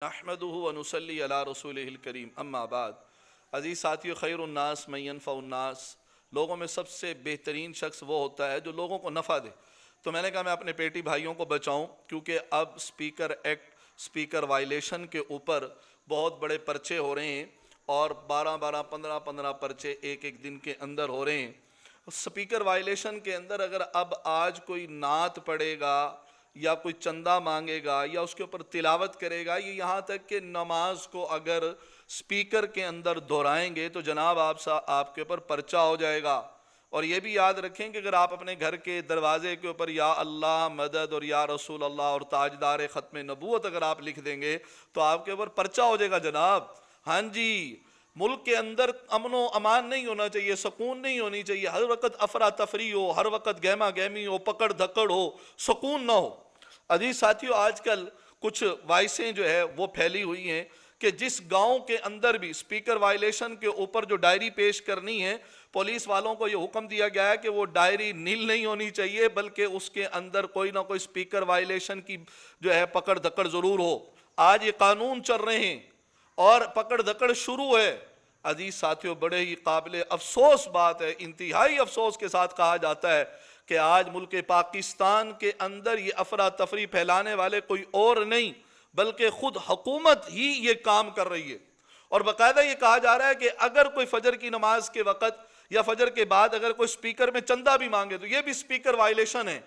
نحمدہ ونصلی علی رسولہ الکریم اما بعد۔ عزیز ساتھیو، خیر الناس من ینفع الناس، لوگوں میں سب سے بہترین شخص وہ ہوتا ہے جو لوگوں کو نفع دے۔ تو میں نے کہا میں اپنے پیٹی بھائیوں کو بچاؤں، کیونکہ اب سپیکر ایکٹ، سپیکر وائلیشن کے اوپر بہت بڑے پرچے ہو رہے ہیں، اور 12 15 پرچے ایک ایک دن کے اندر ہو رہے ہیں۔ سپیکر وائلیشن کے اندر اگر اب آج کوئی نعت پڑھے گا یا کوئی چندہ مانگے گا یا اس کے اوپر تلاوت کرے گا، یہ یہاں تک کہ نماز کو اگر سپیکر کے اندر دہرائیں گے تو جناب آپ کے اوپر پرچہ ہو جائے گا۔ اور یہ بھی یاد رکھیں کہ اگر آپ اپنے گھر کے دروازے کے اوپر یا اللہ مدد اور یا رسول اللہ اور تاجدار ختم نبوت اگر آپ لکھ دیں گے تو آپ کے اوپر پرچہ ہو جائے گا جناب۔ ہاں جی، ملک کے اندر امن و امان نہیں ہونا چاہیے، سکون نہیں ہونی چاہیے، ہر وقت افراتفری ہو، ہر وقت گہما گہمی ہو، پکڑ دھکڑ ہو، سکون نہ ہو۔ عزیز ساتھیو، آج کل کچھ وائسیں جو ہے وہ پھیلی ہوئی ہیں کہ جس گاؤں کے اندر بھی سپیکر وائلیشن کے اوپر جو ڈائری پیش کرنی ہے، پولیس والوں کو یہ حکم دیا گیا ہے کہ وہ ڈائری نیل نہیں ہونی چاہیے، بلکہ اس کے اندر کوئی نہ کوئی سپیکر وائلیشن کی جو ہے پکڑ دھکڑ ضرور ہو۔ آج یہ قانون چل رہے ہیں اور پکڑ دھکڑ شروع ہے۔ عزیز ساتھیو، بڑے ہی قابل افسوس بات ہے، انتہائی افسوس کے ساتھ کہا جاتا ہے کہ آج ملک پاکستان کے اندر یہ افراتفری پھیلانے والے کوئی اور نہیں بلکہ خود حکومت ہی یہ کام کر رہی ہے۔ اور باقاعدہ یہ کہا جا رہا ہے کہ اگر کوئی فجر کی نماز کے وقت یا فجر کے بعد اگر کوئی سپیکر میں چندہ بھی مانگے تو یہ بھی سپیکر وائلیشن ہے،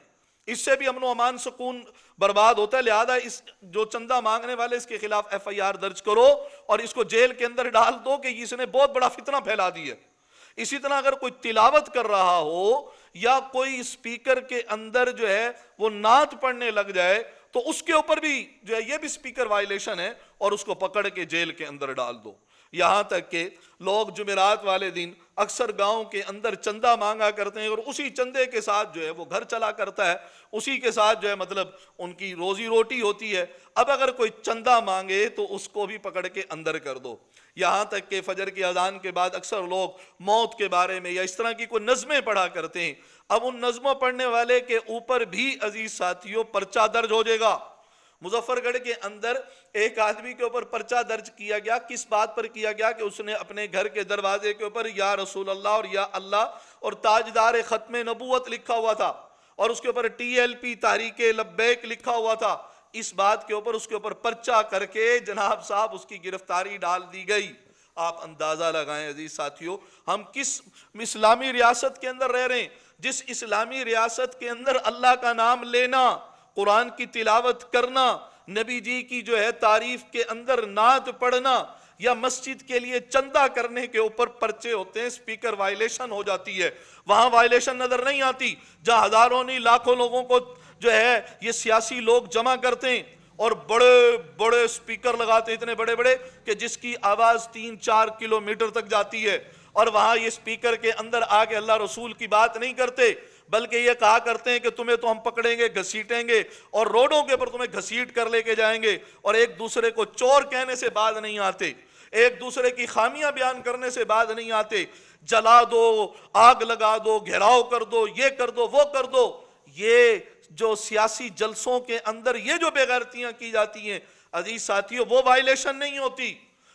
اس سے بھی امن و امان سکون برباد ہوتا ہے۔ لہذا اس جو چندہ مانگنے والے اس کے خلاف ایف آئی آر درج کرو اور اس کو جیل کے اندر ڈال دو کہ اس نے بہت بڑا فتنہ پھیلا دی ہے۔ اسی طرح اگر کوئی تلاوت کر رہا ہو یا کوئی سپیکر کے اندر جو ہے وہ نعت پڑھنے لگ جائے تو اس کے اوپر بھی جو ہے یہ بھی سپیکر وائلیشن ہے، اور اس کو پکڑ کے جیل کے اندر ڈال دو۔ یہاں تک کہ لوگ جمعرات والے دن اکثر گاؤں کے اندر چندہ مانگا کرتے ہیں اور اسی چندے کے ساتھ جو ہے وہ گھر چلا کرتا ہے، اسی کے ساتھ جو ہے مطلب ان کی روزی روٹی ہوتی ہے۔ اب اگر کوئی چندہ مانگے تو اس کو بھی پکڑ کے اندر کر دو۔ یہاں تک کہ فجر کی اذان کے بعد اکثر لوگ موت کے بارے میں یا اس طرح کی کوئی نظمیں پڑھا کرتے ہیں، اب ان نظموں پڑھنے والے کے اوپر بھی عزیز ساتھیوں پرچہ درج ہو جائے گا۔ مظفر گڑھ کے اندر ایک آدمی کے اوپر پرچہ درج کیا گیا، کس بات پر کیا گیا کہ اس نے اپنے گھر کے دروازے کے اوپر یا رسول اللہ اور یا اللہ اور تاجدار ختم نبوت لکھا ہوا تھا، اور اس کے اوپر TLP تحریک لبیک لکھا ہوا تھا۔ اس بات کے اوپر اس کے اوپر پرچہ کر کے جناب صاحب اس کی گرفتاری ڈال دی گئی۔ آپ اندازہ لگائیں عزیز ساتھیوں، ہم کس اسلامی ریاست کے اندر رہ رہے ہیں، جس اسلامی ریاست کے اندر اللہ کا نام لینا، قرآن کی تلاوت کرنا، نبی جی کی جو ہے تعریف کے اندر نعت پڑھنا یا مسجد کے لیے چندہ کرنے کے اوپر پرچے ہوتے ہیں، سپیکر وائلیشن ہو جاتی ہے۔ وہاں وائلیشن نظر نہیں آتی جہاں ہزاروں نہیں لاکھوں لوگوں کو جو ہے یہ سیاسی لوگ جمع کرتے ہیں اور بڑے بڑے سپیکر لگاتے ہیں، اتنے بڑے بڑے کہ جس کی آواز 3-4 کلومیٹر تک جاتی ہے، اور وہاں یہ سپیکر کے اندر آگے اللہ رسول کی بات نہیں کرتے بلکہ یہ کہا کرتے ہیں کہ تمہیں تو ہم پکڑیں گے، گھسیٹیں گے اور روڈوں کے پر تمہیں گھسیٹ کر لے کے جائیں گے، اور ایک دوسرے کو چور کہنے سے بعد نہیں آتے، ایک دوسرے کی خامیاں بیان کرنے سے بعد نہیں آتے، جلا دو، آگ لگا دو، گھیراؤ کر دو، یہ کر دو، وہ کر دو۔ یہ جو سیاسی جلسوں کے اندر یہ جو بے غیرتیاں کی جاتی ہیں عزیز ساتھیوں، وہ وائلیشن نہیں ہوتی،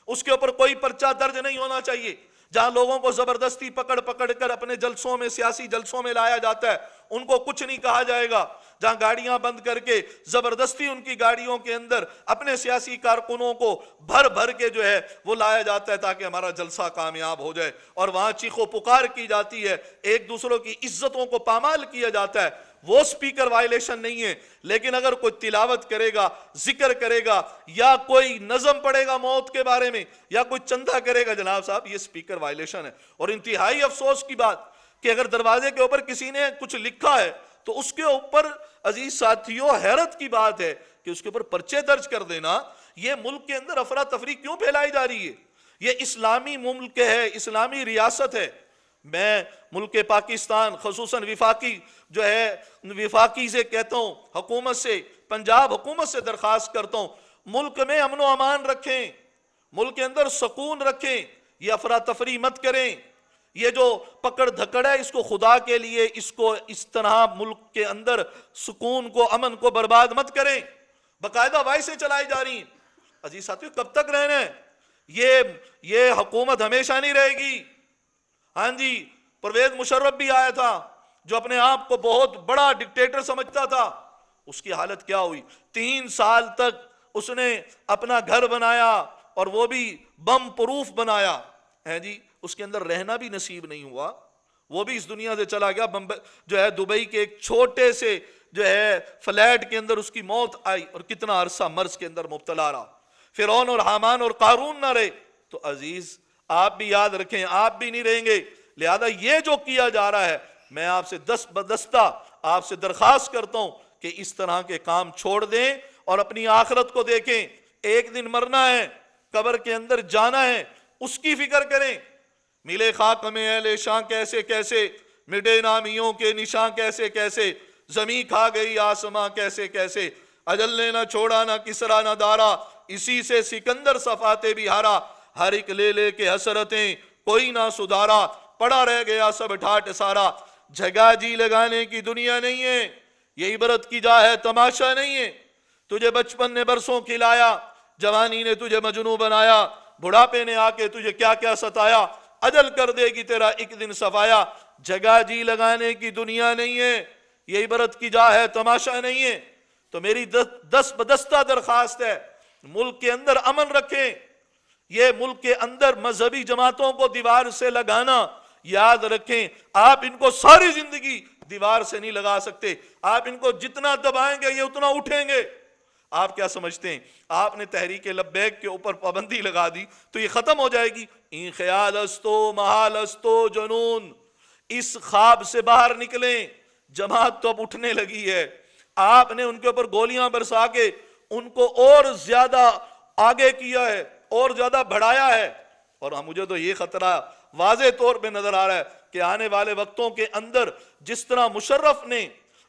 اس کے اوپر کوئی پرچہ درج نہیں ہونا چاہیے۔ جہاں لوگوں کو زبردستی پکڑ پکڑ کر اپنے جلسوں میں، سیاسی جلسوں میں لایا جاتا ہے، ان کو کچھ نہیں کہا جائے گا۔ جہاں گاڑیاں بند کر کے زبردستی ان کی گاڑیوں کے اندر اپنے سیاسی کارکنوں کو بھر بھر کے جو ہے وہ لایا جاتا ہے تاکہ ہمارا جلسہ کامیاب ہو جائے، اور وہاں چیخ و پکار کی جاتی ہے، ایک دوسروں کی عزتوں کو پامال کیا جاتا ہے، وہ سپیکر وائلیشن نہیں ہے۔ لیکن اگر کوئی تلاوت کرے گا، ذکر کرے گا، یا کوئی نظم پڑھے گا موت کے بارے میں، یا کوئی چندہ کرے گا، جناب صاحب یہ سپیکر وائلیشن ہے۔ اور انتہائی افسوس کی بات کہ اگر دروازے کے اوپر کسی نے کچھ لکھا ہے تو اس کے اوپر عزیز ساتھیوں حیرت کی بات ہے کہ اس کے اوپر پرچے درج کر دینا۔ یہ ملک کے اندر افراتفری کیوں پھیلائی جا رہی ہے؟ یہ اسلامی ملک ہے، اسلامی ریاست ہے۔ میں ملک پاکستان خصوصاً وفاقی جو ہے وفاقی سے کہتا ہوں، حکومت سے، پنجاب حکومت سے درخواست کرتا ہوں، ملک میں امن و امان رکھیں، ملک کے اندر سکون رکھیں، یہ افراتفری مت کریں۔ یہ جو پکڑ دھکڑ ہے اس کو خدا کے لیے اس کو اس طرح ملک کے اندر سکون کو، امن کو برباد مت کریں۔ باقاعدہ وائسیں چلائی جا رہی ہیں، عزیز ساتھیو کب تک رہنا ہے؟ یہ حکومت ہمیشہ نہیں رہے گی. ہاں جی پرویز مشرف بھی آیا تھا جو اپنے آپ کو بہت بڑا ڈکٹیٹر سمجھتا تھا. اس کی حالت کیا ہوئی؟ 3 سال تک اس نے اپنا گھر بنایا اور وہ بھی بم پروف بنایا ہے جی. اس کے اندر رہنا بھی نصیب نہیں ہوا, وہ بھی اس دنیا سے چلا گیا. جو ہے دبئی کے ایک چھوٹے سے جو ہے فلیٹ کے اندر اس کی موت آئی اور کتنا عرصہ مرض کے اندر مبتلا رہا. فرعون اور حامان اور قارون نہ رہے تو عزیز آپ بھی یاد رکھیں آپ بھی نہیں رہیں گے. لہذا یہ جو کیا جا رہا ہے میں آپ سے دست بدستہ آپ سے درخواست کرتا ہوں کہ اس طرح کے کام چھوڑ دیں اور اپنی آخرت کو دیکھیں. ایک دن مرنا ہے, قبر کے اندر جانا ہے, اس کی فکر کریں. ملے خاک میں اہل شاں کیسے کیسے, مٹے نامیوں کے نشاں کیسے کیسے, زمیں کھا گئی آسماں کیسے کیسے, اجل نے نہ چھوڑا نہ کسرا نہ دارا, اسی سے سکندر صفاتے بھی ہارا, ہر ایک لے لے کے حسرتیں کوئی نہ سدھارا, پڑا رہ گیا سب ٹھاٹ سارا. جگہ جی لگانے کی دنیا نہیں ہے, یہ عبرت کی جا ہے تماشا نہیں ہے. تجھے بچپن نے برسوں کھلایا, جوانی نے تجھے مجنوں بنایا, بڑھاپے نے آ کے تجھے کیا کیا ستایا, اجل کر دے گی تیرا ایک دن صفایا. جگہ جی لگانے کی دنیا نہیں ہے, یہ عبرت کی جا ہے تماشا نہیں ہے. تو میری دست بدستہ درخواست ہے ملک کے اندر امن رکھیں. یہ ملک کے اندر مذہبی جماعتوں کو دیوار سے لگانا یاد رکھیں آپ ان کو ساری زندگی دیوار سے نہیں لگا سکتے. آپ ان کو جتنا دبائیں گے یہ اتنا اٹھیں گے. آپ کیا سمجھتے ہیں آپ نے تحریک لبیک کے اوپر پابندی لگا دی تو یہ ختم ہو جائے گی؟ این خیال استو محال استو جنون, اس خواب سے باہر نکلیں. جماعت تو اب اٹھنے لگی ہے, آپ نے ان کے اوپر گولیاں برسا کے ان کو اور زیادہ آگے کیا ہے, اور زیادہ بڑھایا ہے. اور مجھے تو یہ خطرہ واضح طور پہ نظر آ رہا ہے کہ آنے والے وقتوں کے اندر جس طرح مشرف نے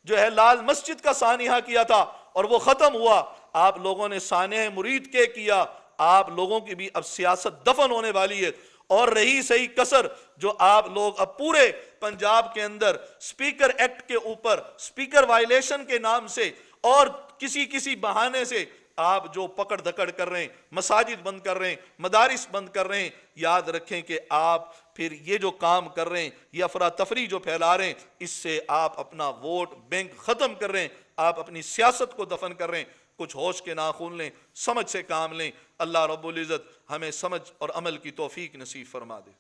جو ہے لال مسجد کا سانحہ کیا تھا اور وہ ختم ہوا, آپ لوگوں نے سانحہ مرید کے کیا, آپ لوگوں کی بھی اب سیاست دفن ہونے والی ہے. اور رہی صحیح کسر جو آپ لوگ اب پورے پنجاب کے اندر سپیکر ایکٹ کے اوپر سپیکر وائلیشن کے نام سے اور کسی بہانے سے آپ جو پکڑ دھکڑ کر رہے ہیں, مساجد بند کر رہے ہیں, مدارس بند کر رہے ہیں, یاد رکھیں کہ آپ پھر یہ جو کام کر رہے ہیں, یہ افراتفری جو پھیلا رہے ہیں, اس سے آپ اپنا ووٹ بینک ختم کر رہے ہیں, آپ اپنی سیاست کو دفن کر رہے ہیں. کچھ ہوش کے ناخن لیں, سمجھ سے کام لیں. اللہ رب العزت ہمیں سمجھ اور عمل کی توفیق نصیب فرما دے.